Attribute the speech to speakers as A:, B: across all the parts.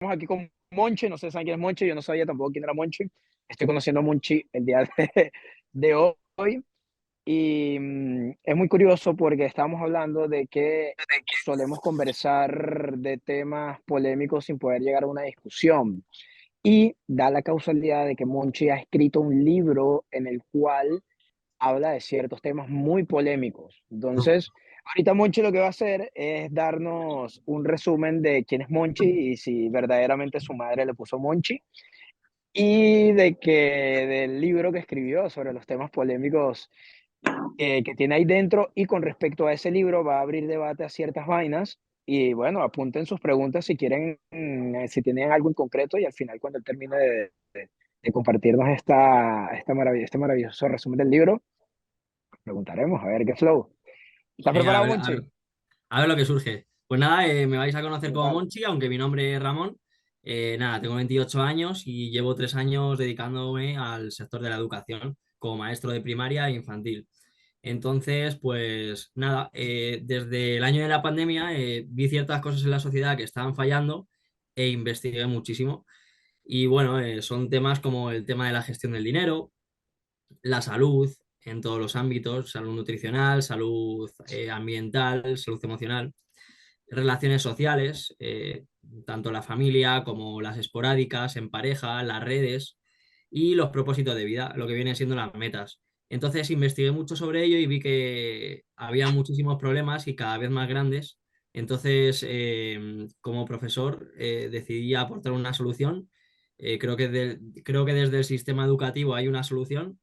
A: Estamos aquí con Monchi, no sé si saben quién es Monchi, yo no sabía tampoco quién era Monchi. Estoy conociendo a Monchi el día de hoy y es muy curioso porque estamos hablando de que solemos conversar de temas polémicos sin poder llegar a una discusión. Y da la causalidad de que Monchi ha escrito un libro en el cual habla de ciertos temas muy polémicos. Entonces, ahorita Monchi lo que va a hacer es darnos un resumen de quién es Monchi y si verdaderamente su madre le puso Monchi y de que del libro que escribió sobre los temas polémicos que tiene ahí dentro y con respecto a ese libro va a abrir debate a ciertas vainas y bueno, apunten sus preguntas si quieren, si tienen algo en concreto y al final cuando él termine de compartirnos este maravilloso resumen del libro, preguntaremos, a ver qué flow. ¿Estás
B: Genial,
A: preparado, Monchi?
B: a ver lo que surge. Pues nada, me vais a conocer como
A: Brutal.
B: Monchi, aunque mi nombre es Ramón. Nada, tengo 28 años y llevo 3 años dedicándome al sector de la educación como maestro de primaria e infantil. Entonces, pues nada, desde el año de la pandemia vi ciertas cosas en la sociedad que estaban fallando e investigué muchísimo. Y bueno, son temas como el tema de la gestión del dinero, la salud en todos los ámbitos, salud nutricional, salud ambiental, salud emocional, relaciones sociales, tanto la familia como las esporádicas, en pareja, las redes y los propósitos de vida, lo que vienen siendo las metas. Entonces investigué mucho sobre ello y vi que había muchísimos problemas y cada vez más grandes. Entonces, como profesor, decidí aportar una solución. Creo que desde el sistema educativo hay una solución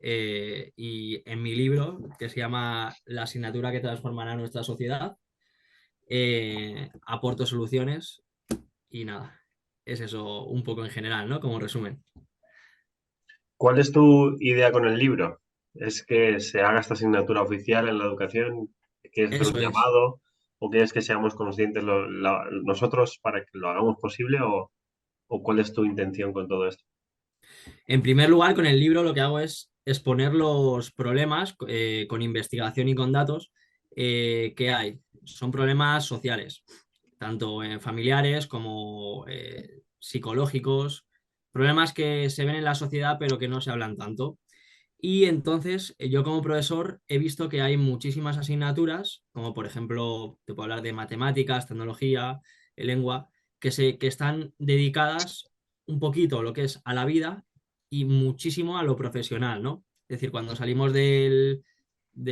B: y en mi libro, que se llama La asignatura que transformará nuestra sociedad, aporto soluciones y nada, es eso un poco en general, ¿no? Como resumen.
A: Sí.
B: ¿Cuál es tu idea con el libro? ¿Es que se haga esta asignatura oficial en la educación? ¿Quieres hacer un
A: Eso es.
B: llamado? ¿O quieres que seamos conscientes nosotros para que lo hagamos posible? ¿O cuál es tu intención con todo esto? En primer lugar, con el libro lo que hago es exponer los problemas con investigación y con datos que hay. Son problemas sociales, tanto familiares como psicológicos, problemas que se ven en la sociedad pero que no se hablan tanto. Y entonces yo como profesor he visto que hay muchísimas asignaturas, como por ejemplo, te puedo hablar de matemáticas, tecnología, lengua, que están dedicadas un poquito a lo que es a la vida y muchísimo a lo profesional, ¿no? Es decir, cuando salimos del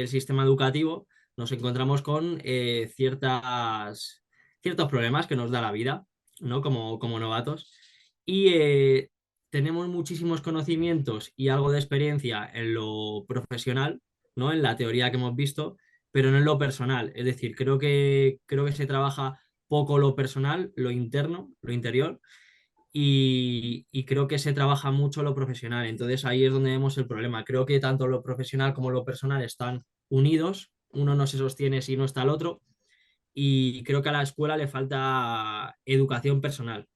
B: sistema educativo nos encontramos con ciertos problemas que nos da la vida, ¿no? Como novatos. Y tenemos muchísimos conocimientos y algo de experiencia en lo profesional, ¿no? En la teoría que hemos visto, pero no en lo personal. Es decir, creo que se trabaja poco lo personal, lo interno, lo interior, y creo que se trabaja mucho lo profesional. Entonces ahí es donde vemos el problema. Creo que tanto lo profesional como lo personal están unidos, uno no se sostiene si no está el otro, y creo que a la escuela le falta educación personal.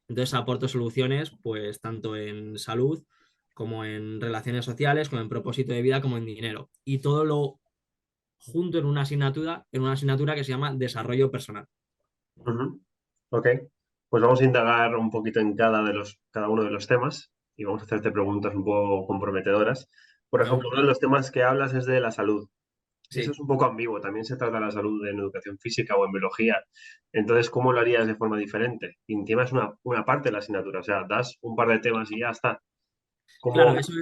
B: Entonces aporto soluciones, pues tanto en salud como en relaciones sociales, como en propósito de vida, como en dinero. Y todo lo junto en una asignatura que se llama desarrollo personal.
A: Ujú. Ok, pues vamos a indagar un poquito en cada uno de los temas y vamos a hacerte preguntas un poco comprometedoras. Por ejemplo,
B: Go.
A: uno de los temas que hablas es de la salud. Eso
B: Sí.
A: es un poco ambiguo. También se trata de la salud en educación física o en biología. Entonces, ¿cómo lo harías de forma diferente? Y encima es una parte de la asignatura. O sea, das un par de temas y ya está. ¿Cómo?
B: Claro, eso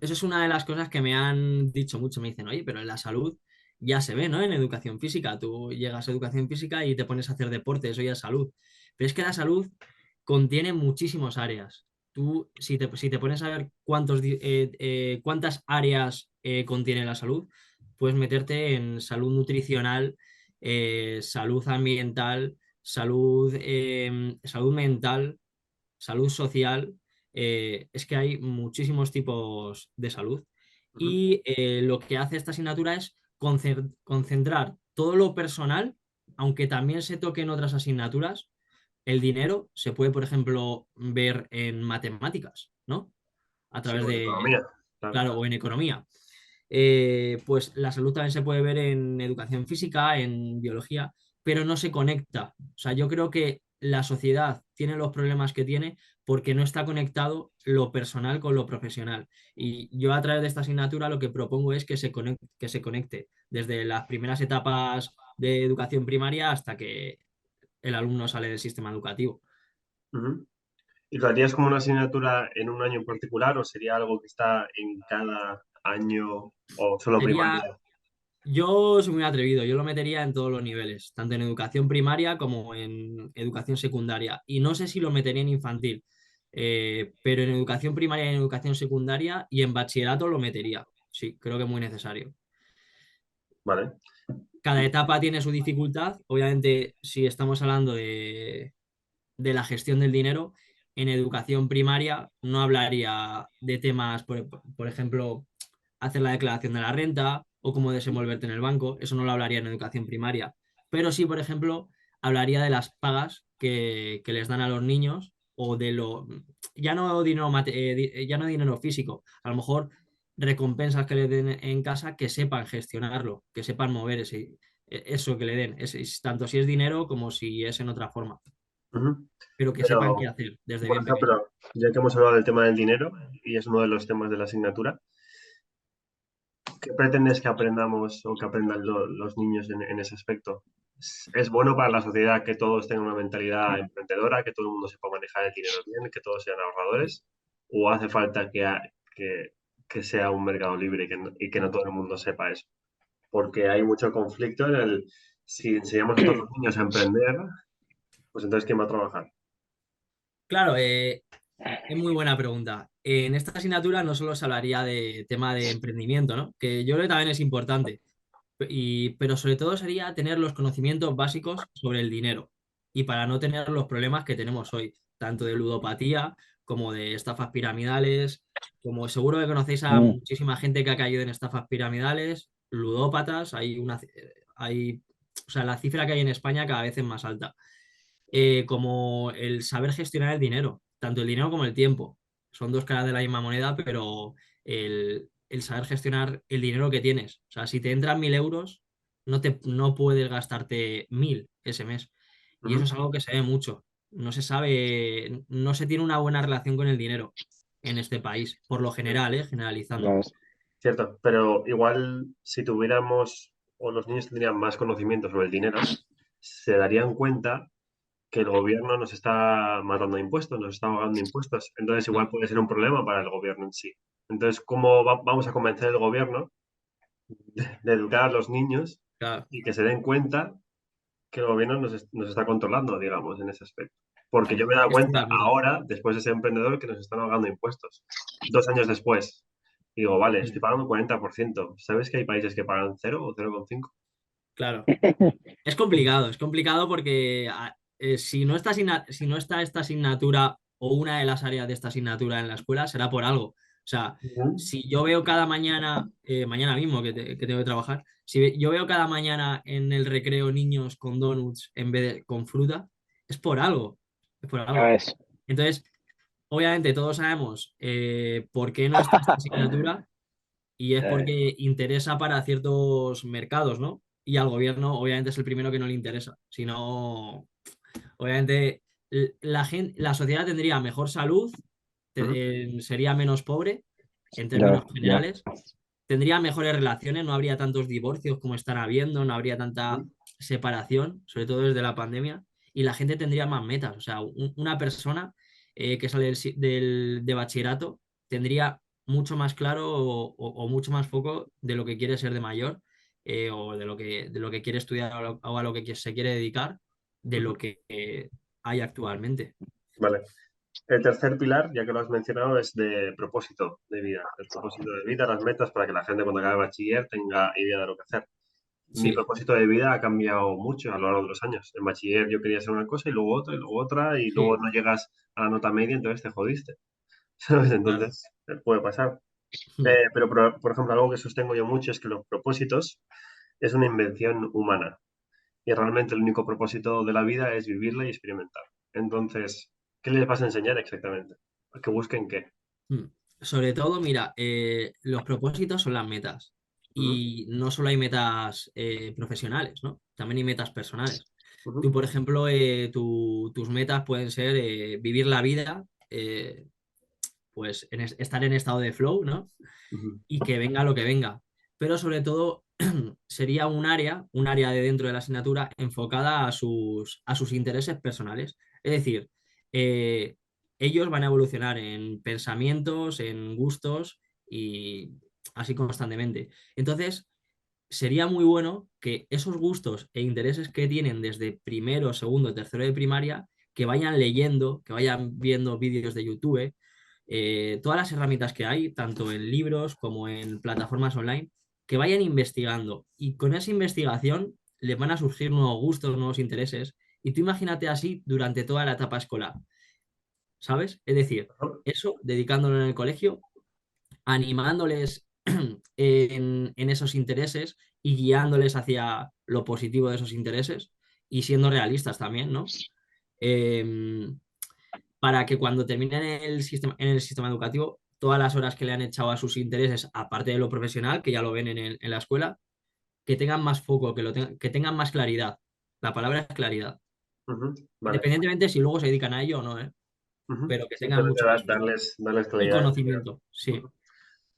B: es una de las cosas que me han dicho mucho. Me dicen, oye, pero en la salud ya se ve, ¿no? En educación física. Tú llegas a educación física y te pones a hacer deporte, eso ya es salud. Pero es que la salud contiene muchísimas áreas. Tú, si te pones a ver cuántas áreas contiene la salud, puedes meterte en salud nutricional, salud ambiental, salud mental, salud social. Es que hay muchísimos tipos de salud.
A: Ujú.
B: Y lo que hace esta asignatura es concentrar todo lo personal, aunque también se toque en otras asignaturas. El dinero se puede, por ejemplo, ver en matemáticas, ¿no? A
A: Sí,
B: través
A: o en
B: de,
A: economía. Claro.
B: claro, o en economía. Pues la salud también se puede ver en educación física, en biología, pero no se conecta. O sea, yo creo que la sociedad tiene los problemas que tiene porque no está conectado lo personal con lo profesional. Y yo a través de esta asignatura lo que propongo es que se conecte desde las primeras etapas de educación primaria hasta que el alumno sale del sistema educativo.
C: Ujú. ¿Y lo harías como una asignatura en un año en particular o sería algo que está en cada año o solo
B: Sería,
C: primaria?
B: yo soy muy atrevido, yo lo metería en todos los niveles, tanto en educación primaria como en educación secundaria. Y no sé si lo metería en infantil, pero en educación primaria y en educación secundaria y en bachillerato lo metería. Sí, creo que es muy necesario.
C: Vale.
B: Cada etapa tiene su dificultad. Obviamente, si estamos hablando de la gestión del dinero, en educación primaria no hablaría de temas, por ejemplo, hacer la declaración de la renta o cómo desenvolverte en el banco. Eso no lo hablaría en educación primaria. Pero sí, por ejemplo, hablaría de las pagas que les dan a los niños o de lo, ya no dinero, ya no dinero físico, a lo mejor recompensas que le den en casa que sepan gestionarlo, que sepan mover eso que le den, tanto si es dinero como si es en otra forma,
C: Ujú.
B: pero que sepan qué
C: Pero,
B: hacer desde
C: por
B: bien pequeño.
C: ejemplo, ya que hemos hablado del tema del dinero y es uno de los temas de la asignatura, ¿qué pretendes que aprendamos o que aprendan los niños en ese aspecto? ¿Es bueno para la sociedad que todos tengan una mentalidad emprendedora, que todo el mundo sepa manejar el dinero bien, que todos sean ahorradores? ¿O hace falta que, que sea un mercado libre y que no todo el mundo sepa eso? Porque hay mucho conflicto en el, si enseñamos a todos los niños a emprender, pues entonces ¿quién va a trabajar?
B: Claro, es muy buena pregunta. En esta asignatura no solo se hablaría de tema de emprendimiento, ¿no? Que yo creo que también es importante, pero sobre todo sería tener los conocimientos básicos sobre el dinero y para no tener los problemas que tenemos hoy, tanto de ludopatía como de estafas piramidales, como seguro que conocéis a
A: Mm,
B: muchísima gente que ha caído en estafas piramidales, ludópatas, hay, o sea, la cifra que hay en España cada vez es más alta, como el saber gestionar el dinero, tanto el dinero como el tiempo. Son dos caras de la misma moneda, pero el saber gestionar el dinero que tienes. O sea, si te entran 1.000 euros, no puedes gastarte 1.000 ese mes. Y eso
C: Ujú.
B: es algo que se ve mucho. No se tiene una buena relación con el dinero en este país, por lo general,
A: ya
B: generalizando.
A: ves.
C: Cierto, pero igual si tuviéramos o los niños tendrían más conocimiento sobre el dinero, se darían cuenta que el gobierno nos está matando impuestos, nos está pagando impuestos. Entonces igual
B: Claro,
C: puede ser un problema para el gobierno en sí. Entonces, ¿cómo vamos a convencer al gobierno de educar a los niños
B: claro.
C: y que se den cuenta que el gobierno nos está controlando, digamos, en ese aspecto? Porque yo me he dado
B: Estoy de
C: cuenta
B: acuerdo.
C: ahora, después de ser emprendedor, que nos están pagando impuestos. 2 años después. Y digo, vale, estoy
B: Mm,
C: pagando 40%. ¿Sabes que hay países que pagan 0 o 0,5?
B: claro. Es complicado porque si no está esta asignatura o una de las áreas de esta asignatura en la escuela, será por algo. O sea,
C: Ujú.
B: si yo veo cada mañana, mañana mismo que tengo que trabajar, yo veo cada mañana en el recreo niños con donuts en vez de con fruta, es por algo. Es por
A: Ya
B: algo.
A: ves.
B: Entonces, obviamente todos sabemos por qué no está esta asignatura y es
A: Eh,
B: porque interesa para ciertos mercados, ¿no? Y al gobierno, obviamente, es el primero que no le interesa. Si no, obviamente, la sociedad tendría mejor salud,
C: Ujú.
B: sería menos pobre en
A: ya ves,
B: términos
A: ya.
B: generales, tendría mejores relaciones, no habría tantos divorcios como están habiendo, no habría tanta
C: Ujú.
B: separación, sobre todo desde la pandemia, y la gente tendría más metas. O sea, una persona que sale de bachillerato tendría mucho más claro o mucho más foco de lo que quiere ser de mayor, o de lo que quiere estudiar o a lo que se quiere dedicar de lo
C: Ujú.
B: que hay actualmente.
C: Vale. El tercer pilar, ya que lo has mencionado, es de propósito de vida. El propósito de vida, las metas para que la gente cuando acabe bachiller tenga idea de lo que hacer. Mi
B: Sí,
C: propósito de vida ha cambiado mucho a lo largo de los años. En bachiller yo quería hacer una cosa y luego otra, y luego
B: sí,
C: no llegas a la nota media, entonces te jodiste. ¿Sabes?
B: claro.
C: Entonces, puede pasar. Pero, por ejemplo, algo que sostengo yo mucho es que los propósitos es una invención humana. Y realmente el único propósito de la vida es vivirla y experimentar. Entonces, ¿qué les vas a enseñar exactamente? ¿A que busquen qué?
B: Mm. Sobre todo, mira, los propósitos son las metas
C: Ujú.
B: y no solo hay metas profesionales, ¿no? También hay metas personales. Tú,
C: Ujú,
B: por ejemplo, tus metas pueden ser vivir la vida, pues estar en estado de flow, ¿no?
C: ujú,
B: Y que venga lo que venga. Pero sobre todo sería un área de dentro de la asignatura enfocada a sus intereses personales. Es decir, eh, ellos van a evolucionar en pensamientos, en gustos y así constantemente. Entonces, sería muy bueno que esos gustos e intereses que tienen desde primero, segundo, tercero de primaria, que vayan leyendo, que vayan viendo vídeos de YouTube, todas las herramientas que hay, tanto en libros como en plataformas online, que vayan investigando. Y con esa investigación les van a surgir nuevos gustos, nuevos intereses. Y tú imagínate así durante toda la etapa escolar, ¿sabes? Es decir,
C: ujú,
B: eso dedicándolo en el colegio, animándoles en esos intereses y guiándoles hacia lo positivo de esos intereses y siendo realistas también, ¿no? Eh, para que cuando terminen en el sistema educativo, todas las horas que le han echado a sus intereses, aparte de lo profesional, que ya lo ven en la escuela, que tengan más foco, que tengan más claridad. La palabra es claridad.
C: ujú. Vale.
B: Independientemente si luego se dedican a ello o no, ¿eh?
C: Ujú.
B: Pero que tengan mucho
C: Simplemente
B: más foco
C: darles
B: y
C: claridad.
B: conocimiento, sí.
C: Ujú.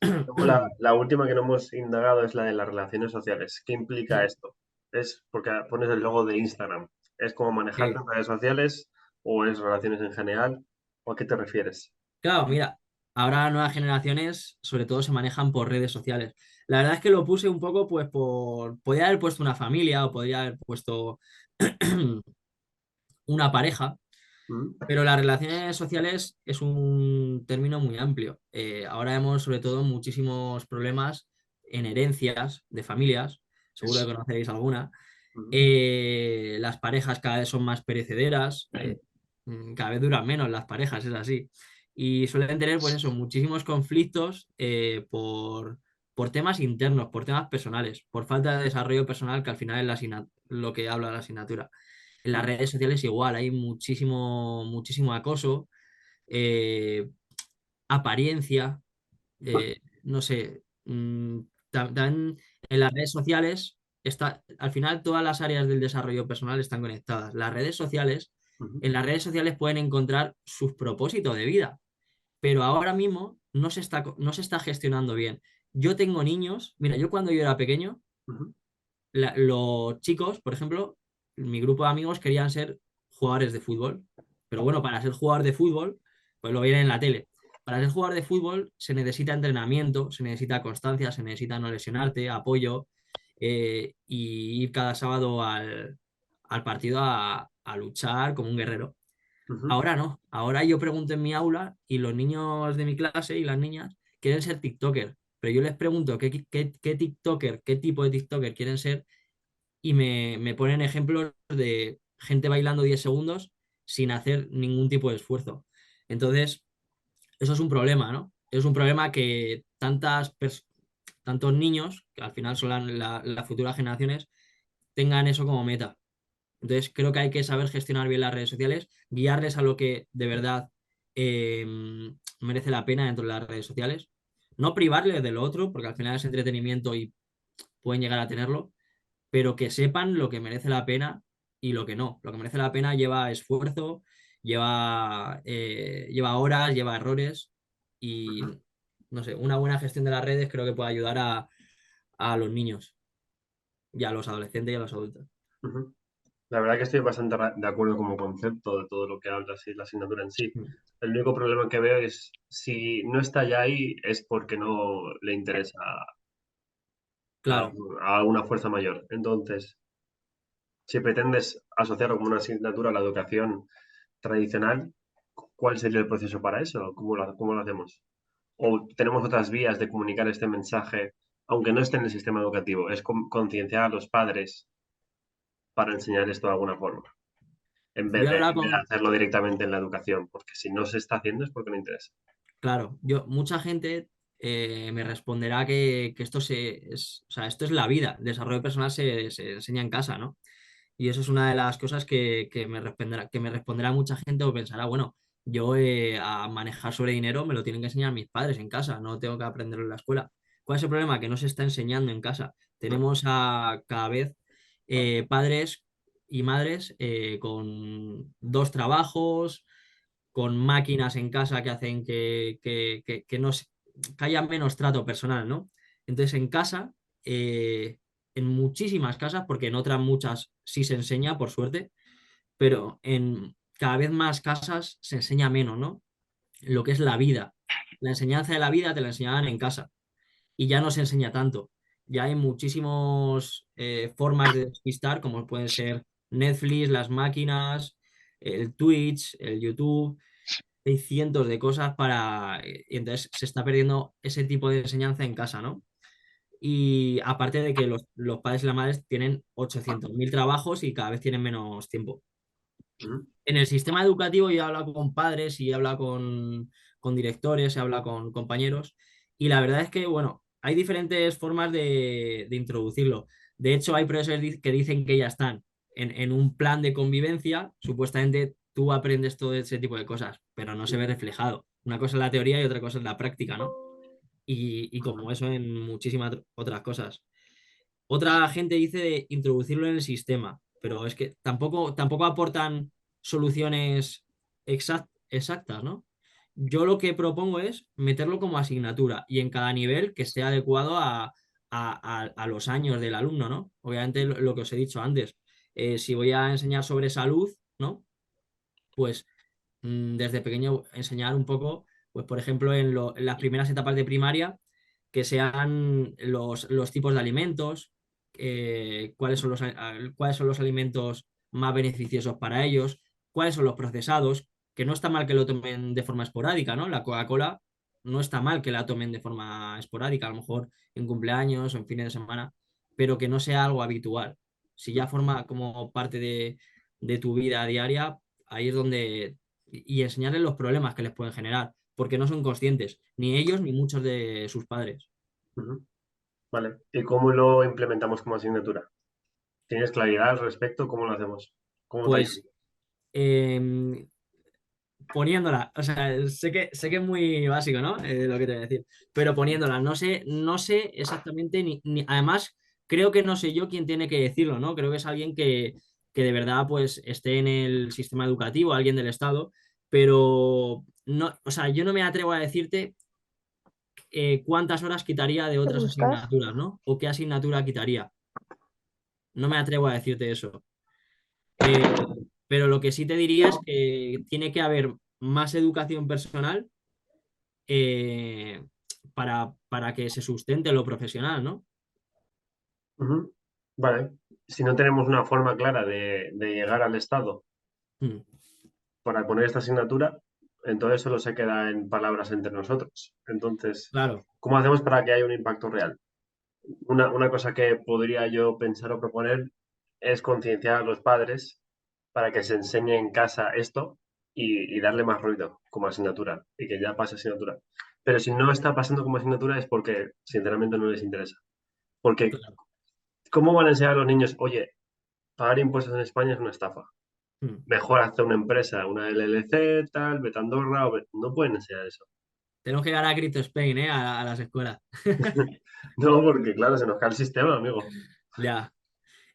C: Luego la última que no hemos indagado es la de las relaciones sociales. ¿Qué implica esto? Es porque pones el logo de Instagram. ¿Es como manejarte
B: Sí.
C: en redes sociales o es relaciones en general? ¿O a qué te refieres?
B: Claro, mira, ahora nuevas generaciones sobre todo se manejan por redes sociales. La verdad es que lo puse un poco pues podría haber puesto una familia o podría haber puesto una pareja,
C: Ujú.
B: pero las relaciones sociales es un término muy amplio. Ahora vemos sobre todo muchísimos problemas en herencias de familias, seguro que conoceréis alguna.
C: Ujú.
B: Las parejas cada vez son más perecederas, cada vez duran menos las parejas, es así. Y suelen tener, pues eso, muchísimos conflictos por temas internos, por temas personales, por falta de desarrollo personal, que al final es lo que habla la asignatura. En las
C: Ujú.
B: redes sociales igual, hay muchísimo acoso, eh, apariencia, no sé, también en las redes sociales al final todas las áreas del desarrollo personal están conectadas.
C: Ujú.
B: En las redes sociales pueden encontrar sus propósitos de vida, pero ahora mismo no se está gestionando bien. Yo tengo niños, mira, yo cuando yo era pequeño,
C: Ujú.
B: los chicos, por ejemplo, mi grupo de amigos querían ser jugadores de fútbol. Pero bueno, para ser jugador de fútbol, pues lo ven en la tele. Para ser jugador de fútbol se necesita entrenamiento, se necesita constancia, se necesita no lesionarte, apoyo y ir cada sábado al partido a luchar como un guerrero.
C: Ujú.
B: Ahora no, ahora yo pregunto en mi aula y los niños de mi clase y las niñas quieren ser TikToker, pero yo les pregunto qué TikToker, qué tipo de TikToker quieren ser y me ponen ejemplos de gente bailando 10 segundos sin hacer ningún tipo de esfuerzo. Entonces, eso es un problema, ¿no? Es un problema que tantos niños, que al final son las futuras generaciones, tengan eso como meta. Entonces, creo que hay que saber gestionar bien las redes sociales, guiarles a lo que de verdad eh, merece la pena dentro de las redes sociales. No privarles de lo otro, porque al final es entretenimiento y pueden llegar a tenerlo, pero que sepan lo que merece la pena y lo que no. Lo que merece la pena lleva esfuerzo, lleva horas, lleva errores y,
C: Ujú.
B: no sé, una buena gestión de las redes creo que puede ayudar a los niños y a los adolescentes y a los adultos.
C: Ujú. La verdad que estoy bastante de acuerdo como concepto de todo lo que hablas y la asignatura en sí.
B: Mm.
C: El único problema que veo es si no está ya ahí es porque no le interesa a,
B: Claro,
C: a alguna fuerza mayor. Entonces, si pretendes asociarlo como una asignatura a la educación tradicional, ¿cuál sería el proceso para eso? ¿Cómo lo hacemos? ¿O tenemos otras vías de comunicar este mensaje, aunque no esté en el sistema educativo? Es concienciar a los padres para enseñar esto de alguna forma,
B: yo he hablado
C: en vez de
B: con,
C: hacerlo directamente en la educación, porque si no se está haciendo es porque no interesa.
B: claro, mucha gente me responderá que o sea, esto es la vida, el desarrollo personal se enseña en casa, ¿no? Y eso es una de las cosas que me responderá mucha gente o pensará, bueno, yo a manejar sobre dinero me lo tienen que enseñar mis padres en casa, no tengo que aprenderlo en la escuela. ¿Cuál es el problema? Que no se está enseñando en casa. Tenemos a cada vez padres y madres con 2 trabajos, con máquinas en casa que hacen que no que haya menos trato personal, ¿no? Entonces en casa, en muchísimas casas, porque en otras muchas sí se enseña, por suerte, pero en cada vez más casas se enseña menos, ¿no? Lo que es la vida. La enseñanza de la vida te la enseñaban en casa y ya no se enseña tanto. Ya hay muchísimas formas de despistar, como pueden ser Netflix, las máquinas, el Twitch, el YouTube. Hay cientos de cosas y entonces se está perdiendo ese tipo de enseñanza en casa, ¿no? Y aparte de que los padres y las madres tienen 800.000 trabajos y cada vez tienen menos tiempo.
C: Ujú.
B: En el sistema educativo yo he hablado con padres y he hablado con directores, he hablado con compañeros y la verdad es que, bueno, hay diferentes formas de introducirlo. De hecho, hay profesores que dicen que ya están en un plan de convivencia, supuestamente tú aprendes todo ese tipo de cosas, pero no se ve reflejado. Una cosa es la teoría y otra cosa es la práctica, ¿no? Y como eso en muchísimas otras cosas. Otra gente dice de introducirlo en el sistema, pero es que tampoco aportan soluciones exactas, ¿no? Yo lo que propongo es meterlo como asignatura y en cada nivel que esté adecuado a los años del alumno, ¿no? Obviamente lo que os he dicho antes, si voy a enseñar sobre salud, ¿no? Pues desde pequeño enseñar un poco, pues por ejemplo, en las primeras etapas de primaria, que sean los tipos de alimentos, cuáles son los alimentos más beneficiosos para ellos, cuáles son los procesados, que no está mal que lo tomen de forma esporádica, ¿no? La Coca-Cola no está mal que la tomen de forma esporádica, a lo mejor en cumpleaños o en fines de semana, pero que no sea algo habitual. Si ya forma como parte de tu vida diaria, ahí es donde y enseñarles los problemas que les pueden generar, porque no son conscientes, ni ellos ni muchos de sus padres.
C: Ujú. Vale. ¿Y cómo lo implementamos como asignatura? ¿Tienes claridad al respecto? ¿Cómo lo hacemos? ¿Cómo te ayudo?
B: Pues eh, poniéndola, o sea, sé que es muy básico, ¿no? Lo que te voy a decir, pero poniéndola, no sé exactamente, además, creo que no sé yo quién tiene que decirlo, ¿no? Creo que es alguien que de verdad, pues, esté en el sistema educativo, alguien del Estado, pero no, o sea, yo no me atrevo a decirte cuántas horas quitaría de
A: ¿Te
B: otras
A: buscas?
B: asignaturas, ¿no? O qué asignatura quitaría. No me atrevo a decirte eso. Eh, pero lo que sí te diría es que tiene que haber más educación personal eh, para que se sustente lo profesional, ¿no?
C: Ujú. Vale. Si no tenemos una forma clara de llegar al Estado
B: Mm,
C: para poner esta asignatura, entonces solo se queda en palabras entre nosotros. Entonces,
B: claro,
C: ¿cómo hacemos para que haya un impacto real? Una cosa que podría yo pensar o proponer es concienciar a los padres para que se enseñe en casa esto y darle más ruido como asignatura y que ya pase asignatura. Pero si no está pasando como asignatura es porque sinceramente no les interesa. Porque
B: claro.
C: ¿cómo van a enseñar a los niños, oye, pagar impuestos en España es una estafa?
B: Mm.
C: Mejor hacer una empresa, una LLC, tal, vete a Andorra, no pueden enseñar eso.
B: Tenemos que llegar a Crypto Spain, ¿eh? A las escuelas.
C: No, porque claro, se nos cae el sistema, amigo.
B: Ya.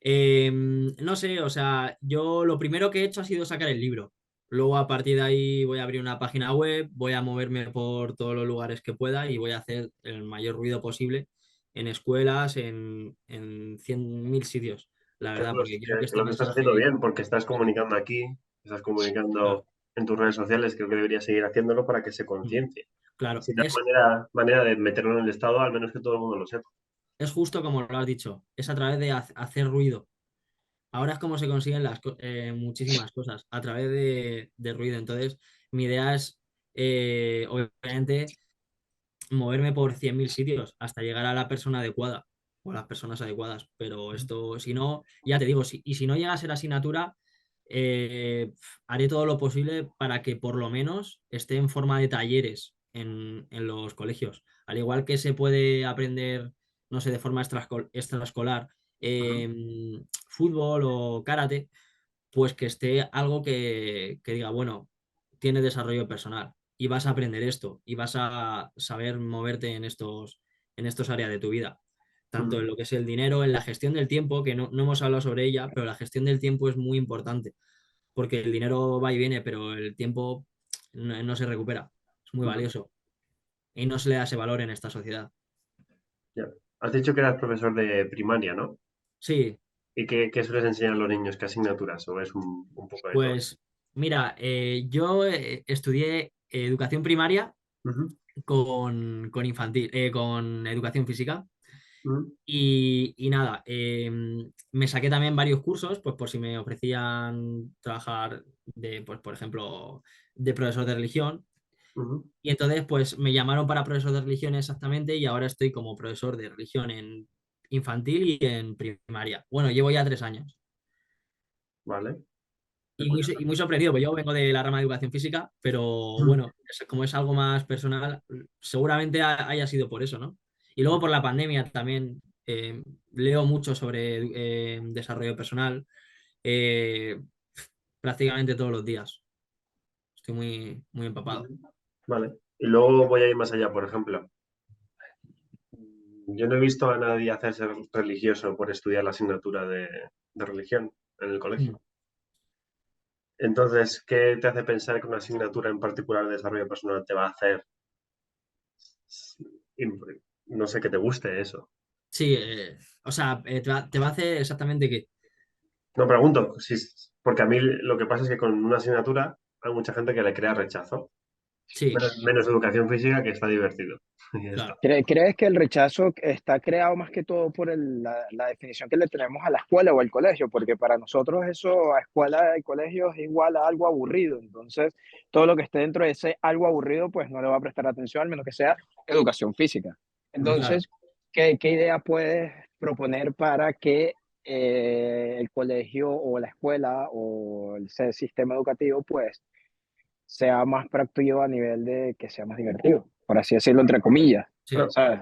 B: No sé, o sea, yo lo primero que he hecho ha sido sacar el libro. Luego a partir de ahí voy a abrir una página web, voy a moverme por todos los lugares que pueda y voy a hacer el mayor ruido posible en escuelas, en 100.000 sitios, la
C: Que,
B: verdad, porque quiero que
C: que
B: este
C: lo que estás haciendo
B: mensaje...
C: bien, porque estás comunicando aquí, estás
B: Claro,
C: comunicando en tus redes sociales, creo que deberías seguir haciéndolo para que se
B: mm,
C: conciencie.
B: claro,
C: Si no hay manera de meterlo en el Estado, al menos que todo el mundo lo sepa.
B: es justo como lo has dicho, es a través de hacer ruido. Ahora es como se consiguen muchísimas cosas, a través de ruido. Entonces, mi idea es, obviamente, moverme por 100.000 sitios hasta llegar a la persona adecuada o a las personas adecuadas. Pero esto, si no, ya te digo, y si no llega a ser asignatura, haré todo lo posible para que por lo menos esté en forma de talleres en los colegios. Al igual que se puede aprender, no sé, de forma extraescolar,
C: Ujú.
B: fútbol o karate, pues que esté algo que diga, bueno, tiene desarrollo personal y vas a aprender esto y vas a saber moverte en estos áreas de tu vida. tanto en lo que es el dinero, en la gestión del tiempo, que no hemos hablado sobre ella, pero la gestión del tiempo es muy importante, porque el dinero va y viene, pero el tiempo no se recupera. Es muy valioso y no se le da ese valor en esta sociedad.
C: Ya. Has dicho que eras profesor de primaria, ¿no?
B: Sí,
C: ¿Y qué sueles enseñar a los niños? ¿Qué asignaturas? ¿O es un poco de todo?
B: pues mira, yo estudié educación primaria
C: Ujú,
B: con infantil, con educación física.
C: ujú,
B: Y nada, me saqué también varios cursos, pues por si me ofrecían trabajar de, pues, por ejemplo, de profesor de religión.
C: ujú.
B: Y entonces, pues me llamaron para profesor de religión exactamente y ahora estoy como profesor de religión en infantil y en primaria. Bueno, llevo ya 3 años.
C: Vale. Qué
B: Y
C: curioso.
B: muy sorprendido, pues yo vengo de la rama de educación física, pero
C: Mm.
B: bueno, como es algo más personal, seguramente haya sido por eso, ¿no? Y luego por la pandemia también leo mucho sobre desarrollo personal eh, prácticamente todos los días. Estoy muy empapado.
C: Ujú. Vale. Y luego voy a ir más allá, por ejemplo. Yo no he visto a nadie hacerse religioso por estudiar la asignatura de religión en el
B: Mm.
C: colegio. Entonces, ¿qué te hace pensar que una asignatura en particular de desarrollo personal te va a hacer, no sé, que te guste eso?
B: Sí, o sea, te va a hacer exactamente qué.
C: No pregunto, porque a mí lo que pasa es que con una asignatura hay mucha gente que le crea rechazo.
B: Sí,
C: Menos educación física que está divertido. Y ya está.
B: claro,
A: ¿Crees que el rechazo está creado más que todo por la definición que le tenemos a la escuela o al colegio? Porque para nosotros eso, a escuela y colegio es igual a algo aburrido. Entonces, todo lo que esté dentro de ese algo aburrido, pues no le va a prestar atención, al menos que sea educación física.
C: Ujú.
B: claro.
A: Entonces, ¿qué idea puedes proponer para que el colegio o la escuela o el sistema educativo, pues, sea más práctico a nivel de que sea más divertido, por así decirlo, entre comillas,
B: Sí.
C: Pero,
A: ¿sabes?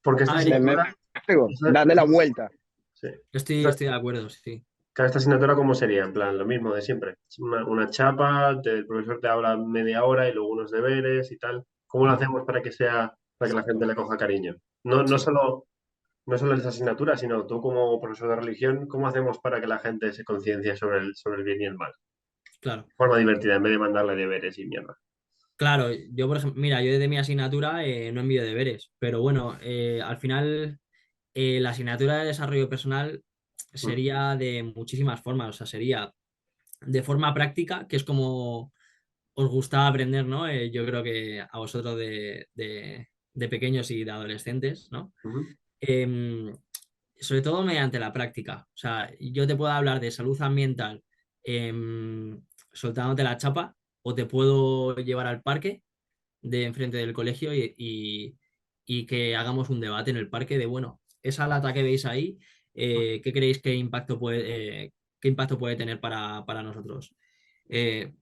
C: porque esta
B: A ver,
A: Me
C: asignatura,
A: explico,
C: esta-
A: darle la
C: esta-
A: vuelta.
C: sí.
B: estoy de acuerdo, sí.
C: Esta asignatura, ¿cómo sería? En plan, lo mismo de siempre. Es una chapa, el profesor te habla media hora y luego unos deberes y tal. ¿Cómo lo
B: Mm.
C: hacemos para que sea, para que la gente
B: Exacto.
C: le coja cariño? No,
B: Sí,
C: no solo esa asignatura, sino tú como profesor de religión, ¿cómo hacemos para que la gente se conciencie sobre el bien y el mal?
B: claro.
C: De forma divertida, en vez de mandarle deberes y mierda.
B: Claro, yo por ejemplo, mira, yo desde mi asignatura no envío deberes, pero bueno, al final la asignatura de desarrollo personal
C: Mm,
B: sería de muchísimas formas, o sea, sería de forma práctica, que es como os gusta aprender, ¿no? Yo creo que a vosotros de pequeños y de adolescentes, ¿no?
C: ujú,
B: Em, Sobre todo mediante la práctica. O sea, yo te puedo hablar de salud ambiental soltándote la chapa o te puedo llevar al parque de enfrente del colegio y que hagamos un debate en el parque de, bueno, esa lata que veis ahí, ¿qué creéis qué impacto puede tener para nosotros? Eh,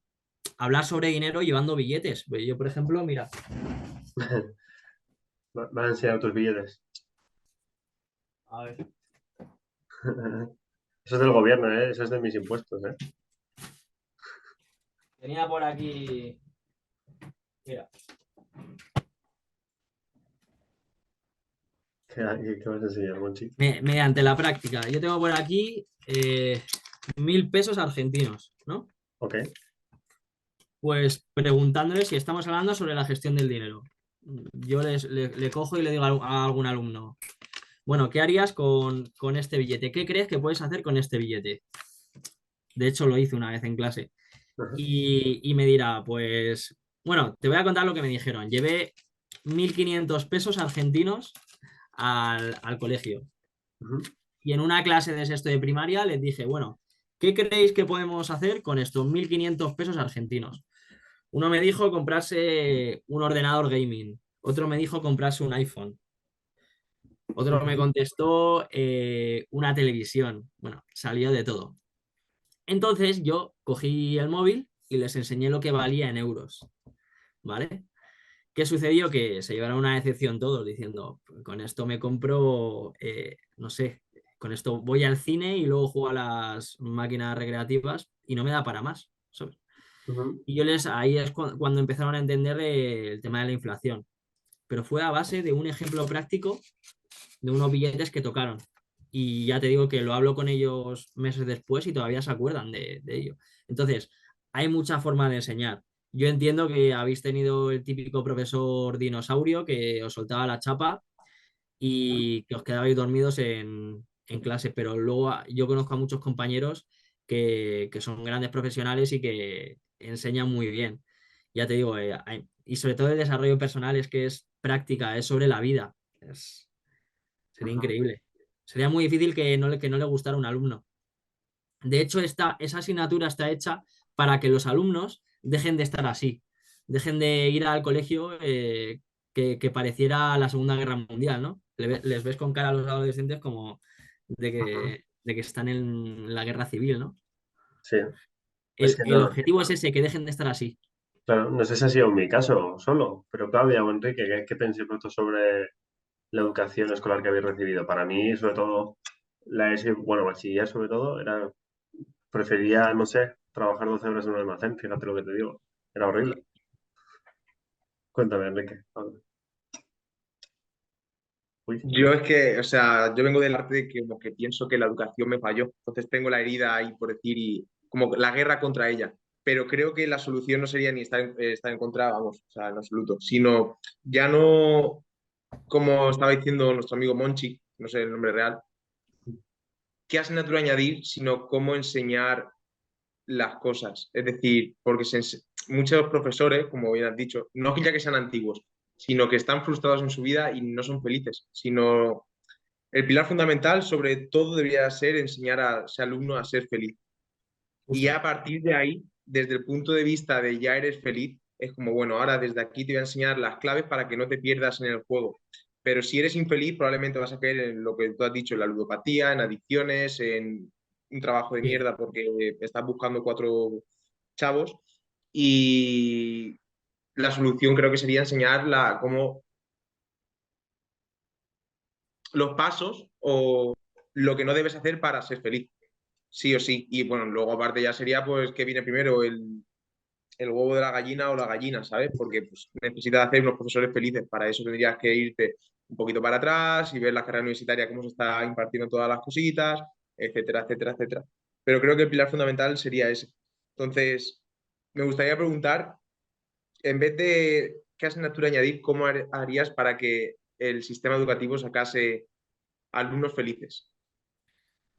B: Hablar sobre dinero llevando billetes. Pues yo, por ejemplo, mira,
C: Van a enseñar tus billetes.
B: a ver,
C: Eso es del gobierno, ¿eh? Eso es de mis impuestos, ¿eh?
B: tenía por aquí, mira,
C: ¿Qué vas a enseñar, Monchi?
B: mediante la práctica. Yo tengo por aquí 1.000 pesos argentinos, ¿no?
C: Ok.
B: Pues preguntándole si estamos hablando sobre la gestión del dinero. Yo le cojo y le digo a algún alumno, bueno, ¿qué harías con este billete? ¿Qué crees que puedes hacer con este billete? De hecho, lo hice una vez en clase.
C: Ajá,
B: Y me dirá, pues, bueno, te voy a contar lo que me dijeron. Llevé 1.500 pesos argentinos al colegio.
C: ujú,
B: Y en una clase de sexto de primaria les dije, bueno, ¿qué creéis que podemos hacer con estos 1.500 pesos argentinos? Uno me dijo comprarse un ordenador gaming, otro me dijo comprarse un iPhone, otro me
C: ujú,
B: contestó una televisión. Bueno, salió de todo. Entonces yo cogí el móvil y les enseñé lo que valía en euros, ¿vale? ¿Qué sucedió? Que se llevaron una decepción todos diciendo, con esto me compro, no sé, con esto voy al cine y luego juego a las máquinas recreativas y no me da para más, ¿sabes?
C: ujú.
B: Y ahí es cuando empezaron a entender el tema de la inflación. Pero fue a base de un ejemplo práctico de unos billetes que tocaron. Y ya te digo que lo hablo con ellos meses después y todavía se acuerdan de ello. Entonces, hay mucha forma de enseñar. Yo entiendo que habéis tenido el típico profesor dinosaurio que os soltaba la chapa y que os quedabais dormidos en clase, pero luego yo conozco a muchos compañeros que son grandes profesionales y que enseñan muy bien. Ya te digo, y sobre todo el desarrollo personal es que es práctica, es sobre la vida. Sería increíble. Sería muy difícil que no le gustara a un alumno. De hecho, esa asignatura está hecha para que los alumnos dejen de estar así, dejen de ir al colegio que pareciera la Segunda Guerra Mundial, ¿no? Les ves con cara a los adolescentes como de que están en la guerra civil, ¿no?
C: Sí, es que
B: El
C: no,
B: objetivo es ese, que dejen de estar así.
C: claro, no sé si ha sido mi caso solo, pero Claudia o Enrique, ¿qué pensáis vosotros sobre la educación escolar que habéis recibido? Para mí, sobre todo, bueno, bachiller sobre todo, prefería, no sé, trabajar 12 horas en un almacén, fíjate lo que te digo, era horrible. Cuéntame, Enrique. Uy,
D: Yo es que, o sea, yo vengo del arte de que como que pienso que la educación me falló, entonces tengo la herida ahí por decir y como la guerra contra ella, pero creo que la solución no sería ni estar en contra, vamos, o sea, en absoluto, sino ya no, como estaba diciendo nuestro amigo Monchi, no sé el nombre real, qué asignatura añadir, sino cómo enseñar las cosas. Es decir, porque muchos profesores, como bien has dicho, no ya que sean antiguos, sino que están frustrados en su vida y no son felices, sino el pilar fundamental sobre todo debería ser enseñar a ese alumno a ser feliz. Y
B: Justo.
D: ya a partir de ahí, desde el punto de vista de ya eres feliz, es como, bueno, ahora desde aquí te voy a enseñar las claves para que no te pierdas en el juego. Pero si eres infeliz, probablemente vas a caer en lo que tú has dicho, en la ludopatía, en adicciones, en un trabajo de
B: Sí.
D: mierda porque estás buscando 4 chavos. Y la solución creo que sería enseñar cómo los pasos o lo que no debes hacer para ser feliz, sí o sí. Y bueno, luego aparte ya sería pues que viene primero el huevo de la gallina o la gallina, ¿sabes? Porque pues, necesitas hacer unos profesores felices. Para eso tendrías que irte un poquito para atrás y ver la carrera universitaria, cómo se está impartiendo todas las cositas, etcétera, etcétera, etcétera. Pero creo que el pilar fundamental sería ese. Entonces, me gustaría preguntar, en vez de qué asignatura añadir, ¿cómo harías para que el sistema educativo sacase alumnos felices?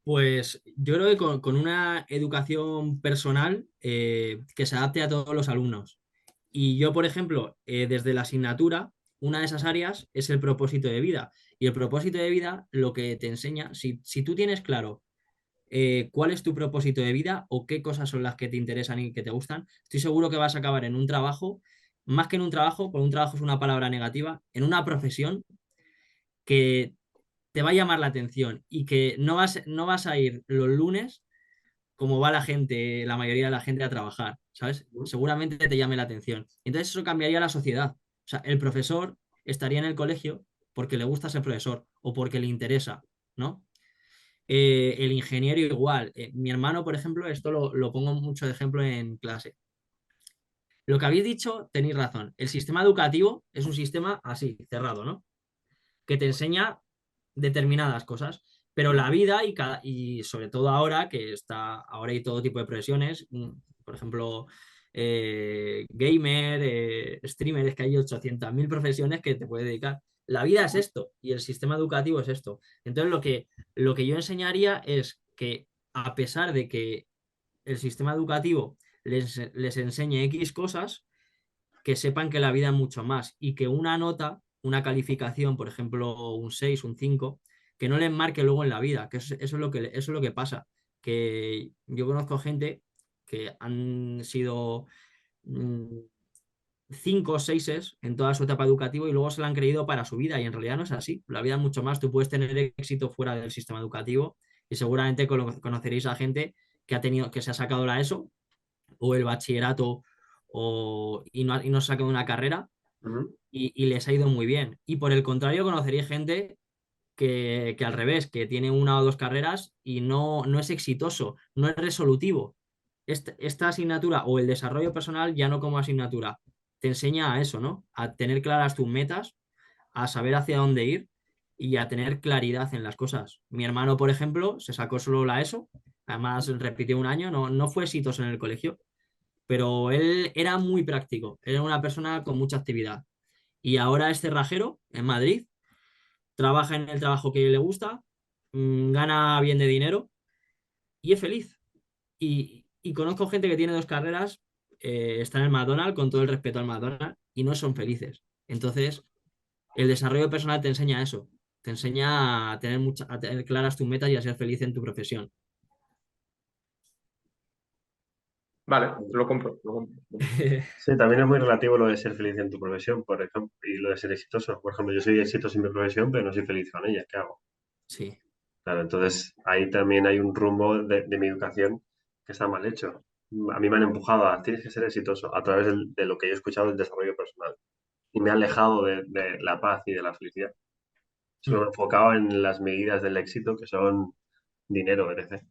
B: Pues yo creo que con una educación personal que se adapte a todos los alumnos. Y yo, por ejemplo, desde la asignatura, una de esas áreas es el propósito de vida. Y el propósito de vida lo que te enseña, si tú tienes claro cuál es tu propósito de vida o qué cosas son las que te interesan y que te gustan, estoy seguro que vas a acabar en un trabajo, más que en un trabajo, porque un trabajo es una palabra negativa, en una profesión que te va a llamar la atención y que no vas a ir los lunes como va la gente, la mayoría de la gente a trabajar, ¿sabes? Seguramente te llame la atención. Entonces eso cambiaría la sociedad. O sea, el profesor estaría en el colegio porque le gusta ser profesor o porque le interesa, ¿no? El ingeniero igual. Mi hermano, por ejemplo, esto lo pongo mucho de ejemplo en clase. Lo que habéis dicho, tenéis razón. El sistema educativo es un sistema así, cerrado, ¿no? Que te enseña determinadas cosas, pero la vida y sobre todo ahora, ahora hay todo tipo de profesiones, por ejemplo, gamer, streamer, es que hay 800.000 profesiones que te puedes dedicar. La vida es esto y el sistema educativo es esto. Entonces, lo que yo enseñaría es que a pesar de que el sistema educativo les enseñe X cosas, que sepan que la vida es mucho más y que una nota, una calificación, por ejemplo, un 6 un 5 que no les marque luego en la vida, que eso es lo que pasa, que yo conozco gente que han sido 5 o 6 en toda su etapa educativa y luego se la han creído para su vida y en realidad no es así, la vida es mucho más, tú puedes tener éxito fuera del sistema educativo y seguramente conoceréis a gente que se ha sacado la ESO o el bachillerato y no ha sacado una carrera
C: ujú.
B: y les ha ido muy bien. Y por el contrario, conocería gente que al revés, que tiene una o dos carreras y no es exitoso, no es resolutivo. Esta asignatura o el desarrollo personal ya no como asignatura, te enseña a eso, ¿no? A tener claras tus metas, a saber hacia dónde ir y a tener claridad en las cosas. Mi hermano, por ejemplo, se sacó solo la ESO, además repitió un año, no fue exitoso en el colegio, pero él era muy práctico, era una persona con mucha actividad. Y ahora es cerrajero en Madrid, trabaja en el trabajo que le gusta, gana bien de dinero y es feliz. Y conozco gente que tiene dos carreras, está en el McDonald's, con todo el respeto al McDonald's, y no son felices. Entonces, el desarrollo personal te enseña eso, te enseña a tener claras tus metas y a ser feliz en tu profesión.
D: Vale, lo compro, lo compro.
C: Sí, también es muy relativo lo de ser feliz en tu profesión, por ejemplo, y lo de ser exitoso. Por ejemplo, yo soy exitoso en mi profesión, pero no soy feliz con ella. ¿Qué hago?
B: Sí.
C: Claro, entonces ahí también hay un rumbo de mi educación que está mal hecho. A mí me han empujado a tienes que ser exitoso a través de lo que yo he escuchado del desarrollo personal. Y me ha alejado de la paz y de la felicidad. Solo me he enfocado en las medidas del éxito que son dinero, etc.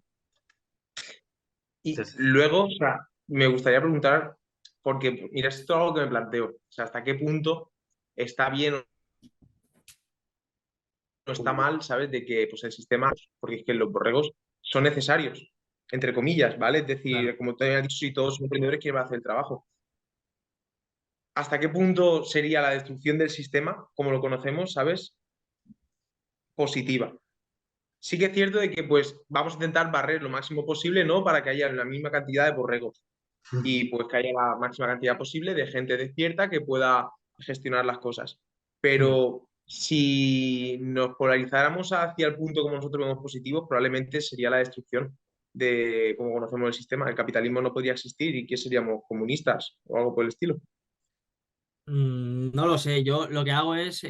D: Y
C: Entonces,
D: luego, o sea, me gustaría preguntar, porque mira, esto es algo que me planteo, o sea, hasta qué punto está bien o no está mal, ¿sabes? De que pues el sistema, porque es que los borregos son necesarios, entre comillas, ¿vale? Es decir,
B: Claro.
D: como te había dicho, si todos son emprendedores, ¿quién va a hacer el trabajo? ¿Hasta qué punto sería la destrucción del sistema, como lo conocemos, ¿sabes? Positiva. Sí que es cierto de que pues vamos a intentar barrer lo máximo posible, ¿no? Para que haya la misma cantidad de borregos y pues que haya la máxima cantidad posible de gente despierta que pueda gestionar las cosas. Pero si nos polarizáramos hacia el punto como nosotros vemos positivos, probablemente sería la destrucción de cómo conocemos el sistema. El capitalismo no podría existir y ¿qué seríamos? ¿Comunistas o algo por el estilo?
B: No lo sé, yo lo que hago es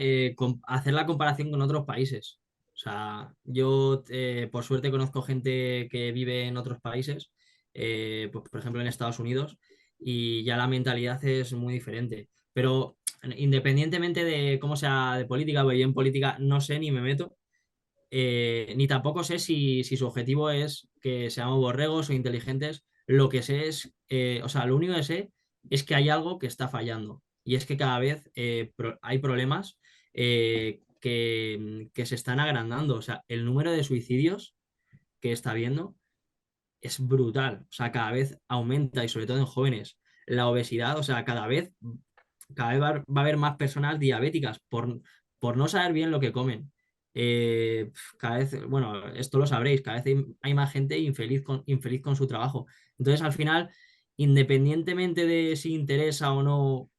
B: hacer la comparación con otros países. O sea, yo por suerte conozco gente que vive en otros países, pues, por ejemplo en Estados Unidos, y ya la mentalidad es muy diferente. Pero independientemente de cómo sea de política, porque yo en política no sé ni me meto, ni tampoco sé si su objetivo es que seamos borregos o inteligentes. Lo que sé es, o sea, lo único que sé es que hay algo que está fallando. Y es que cada vez hay problemas que se están agrandando. O sea, el número de suicidios que está habiendo es brutal. O sea, cada vez aumenta y sobre todo en jóvenes. La obesidad, o sea, cada vez va a haber más personas diabéticas por no saber bien lo que comen. Cada vez, bueno, esto lo sabréis, cada vez hay más gente infeliz con su trabajo. Entonces, al final, independientemente de si interesa o no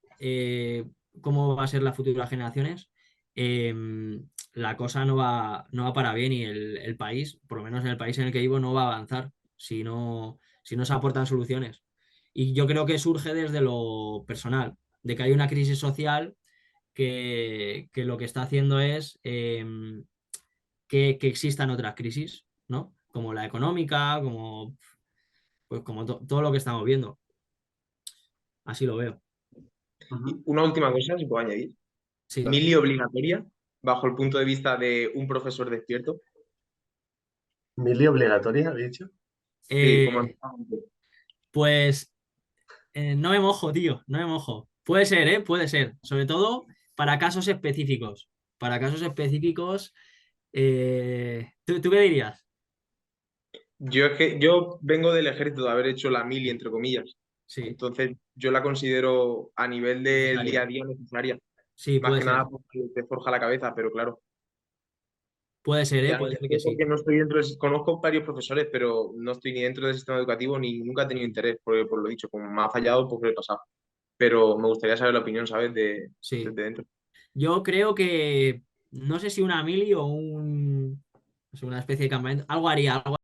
B: cómo va a ser las futuras generaciones, eh, la cosa no va para bien y el país, por lo menos en el país en el que vivo, no va a avanzar si no se aportan soluciones. Y yo creo que surge desde lo personal, de que hay una crisis social que lo que está haciendo es que existan otras crisis, ¿no? Como la económica, pues como todo lo que estamos viendo. Así lo veo.
D: Y una última cosa, si puedo añadir.
B: Sí, claro.
D: Mili obligatoria, bajo el punto de vista de un profesor despierto.
C: ¿mili obligatoria, ha dicho?
D: Sí, como
B: Eh, pues no me mojo, tío, no me mojo. Puede ser, ¿eh? Puede ser. Sobre todo para casos específicos. Para casos específicos, ¿tú qué dirías?
D: yo es que yo vengo del ejército de haber hecho la mili, entre comillas.
B: Sí,
D: Entonces, yo la considero a nivel del día a
B: necesaria.
D: día necesaria.
B: Sí,
D: Más
B: puede
D: que nada
B: ser.
D: porque te forja la cabeza, pero claro.
B: Puede ser, ¿eh?
D: Ya
B: Puede
D: no
B: ser que
D: sé
B: sí.
D: porque no estoy dentro conozco varios profesores, pero no estoy ni dentro del sistema educativo ni nunca he tenido interés, por lo dicho, como me ha fallado, pues lo he pasado. Pero me gustaría saber la opinión, ¿sabes?
B: Sí.
D: Desde dentro.
B: Yo creo que no sé si una mili o una especie de campamento, algo haría, algo